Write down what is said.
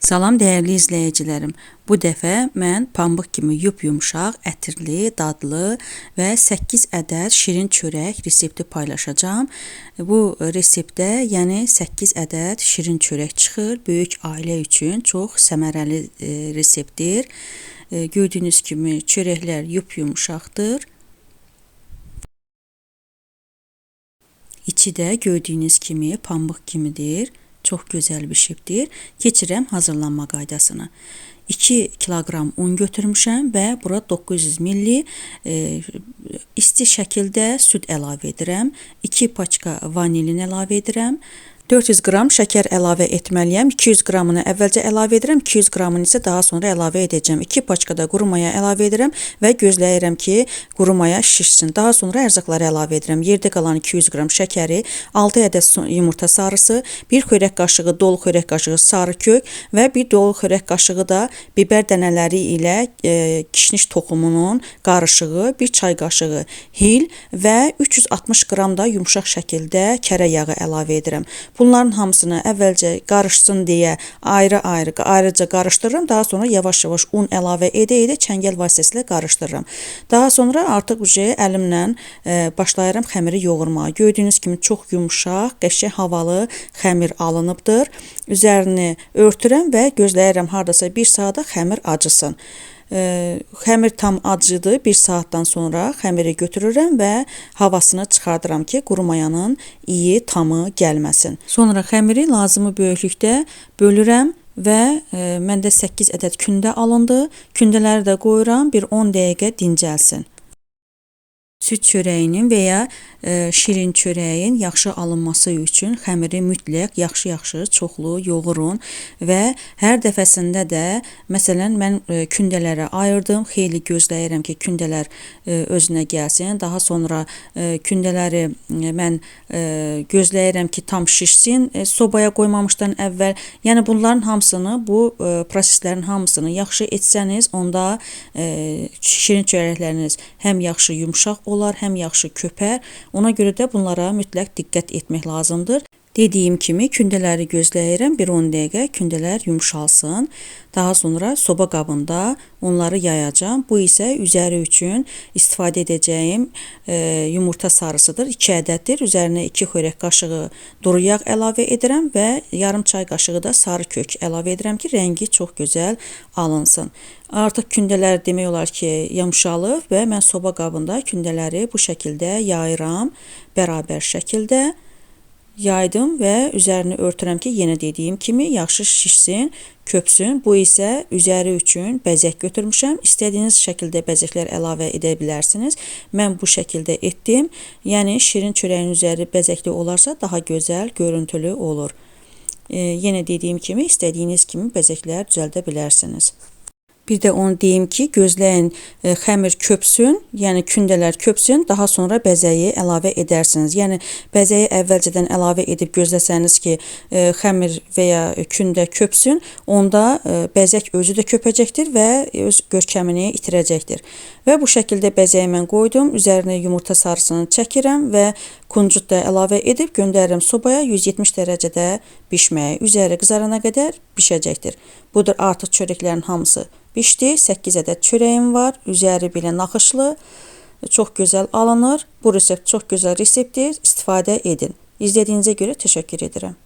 Salam dəyərli izləyicilərim. Bu dəfə mən pambıq kimi yumşaq, ətirli, dadlı və 8 ədəd şirin çörək resepti paylaşacağam. Bu reseptdə, yəni 8 ədəd şirin çörək çıxır. Böyük ailə üçün çox səmərəli reseptdir. Gördüyünüz kimi çörəklər yumşaqdır. İçi də gördüyünüz kimi pambıq kimidir. Çox gözəl bir şəkildir. Keçirəm hazırlanma qaydasını. 2 kiloqram un götürmüşəm və bura 900 ml isti şəkildə süd əlavə edirəm. 2 paçka vanilin əlavə edirəm. 400 qram şəkər əlavə etməliyəm. 200 qramını əvvəlcə əlavə edirəm, 200 qramını isə daha sonra əlavə edəcəm. 2 paçka da quru maya əlavə edirəm və gözləyirəm ki, quru maya şişsin. Daha sonra ərzaqları əlavə edirəm. Yerdə qalan 200 qram şəkəri, 6 ədəd yumurta sarısı, 1 xörək qaşığı dolu xörək qaşığı sarı kök və 1 dolu xörək qaşığı da biber dənələri ilə kişniş toxumunun qarışığı, 1 çay qaşığı hil və 360 qram da yumşaq şəkildə kərə yağı əlavə edirəm. Bunların hamısını əvvəlcə qarışsın deyə ayrıca qarışdırıram. Daha sonra yavaş-yavaş un əlavə edə-edə çəngəl vasitəsilə qarışdırıram. Daha sonra artıq əlimlə başlayıram xəmiri yoğurmağa. Gördüyünüz kimi çox yumşaq, qəşəng havalı xəmir alınıbdır. Üzərini örtürəm və gözləyirəm hardasa 1 saata xəmir acısın. Xəmir tam acıdı. 1 saatdan sonra xəmiri götürürəm və havasını çıxardıram ki, quru mayanın iyi tamı gəlməsin. Sonra xəmiri lazımı böyüklükdə bölürəm və məndə 8 ədəd kündə alındı. Kündələri də qoyuram, bir 10 dəqiqə dincəlsin. Süd çörəyinin və ya şirin çörəyin yaxşı alınması üçün xəmiri mütləq yaxşı çoxlu yoğurun və hər dəfəsində də məsələn mən kündələrə ayırdım. Xeyli gözləyirəm ki, kündələr özünə gəlsin. Daha sonra kündələri mən gözləyirəm ki, tam şişsin. Sobaya qoymamışdan əvvəl. Yəni bunların hamısını, bu proseslərin hamısını yaxşı etsəniz, onda şirin çörəkləriniz həm yaxşı yumşaq olar, həm yaxşı köpər. Ona görə də bunlara mütləq diqqət etmək lazımdır. Dediyim kimi kündələri gözləyirəm, bir 10 dəqiqə kündələr yumşalsın. Daha sonra soba qabında onları yayacağam. Bu isə üzəri üçün istifadə edəcəyim yumurta sarısıdır. 2 ədəddir. Üzərinə 2 xörək qaşığı duru yağ əlavə edirəm və yarım çay qaşığı da sarı kök əlavə edirəm ki, rəngi çox gözəl alınsın. Artıq kündələr demək olar ki, yumşalıb və mən soba qabında kündələri bu şəkildə yayıram. Bərabər şəkildə yaydım və üzərini örtürəm ki, yenə dediyim kimi yaxşı şişsin, köpsün. Bu isə üzəri üçün bəzək götürmüşəm. İstədiyiniz şəkildə bəzəklər əlavə edə bilərsiniz. Mən bu şəkildə etdim. Yəni şirin çörəyin üzəri bəzəkli olarsa daha gözəl, görüntülü olur. Yenə dediyim kimi istədiyiniz kimi bəzəklər düzəldə bilərsiniz. Bir də onu deyim ki, gözləyin xəmir köpsün, yəni kündələr köpsün, daha sonra bəzəyi əlavə edərsiniz. Yəni bəzəyi əvvəlcədən əlavə edib gözləsəniz ki, xəmir və ya kündə köpsün, onda bəzək özü də köpəcəkdir və öz görkəmini itirəcəkdir. Və bu şəkildə bəzəyi mən qoydum, üzərinə yumurta sarısını çəkirəm və kuncut da əlavə edib göndərirəm sobaya 170 dərəcədə bişməyə. Üzəri qızarana qədər bişəcəkdir. Budur artıq çörəklərin hamısı bişdi. 8 ədəd çörəyim var. Üzəri belə naxışlı. Çox gözəl alınır. Bu resept çox gözəl reseptdir. İstifadə edin. İzlədiyinizə görə təşəkkür edirəm.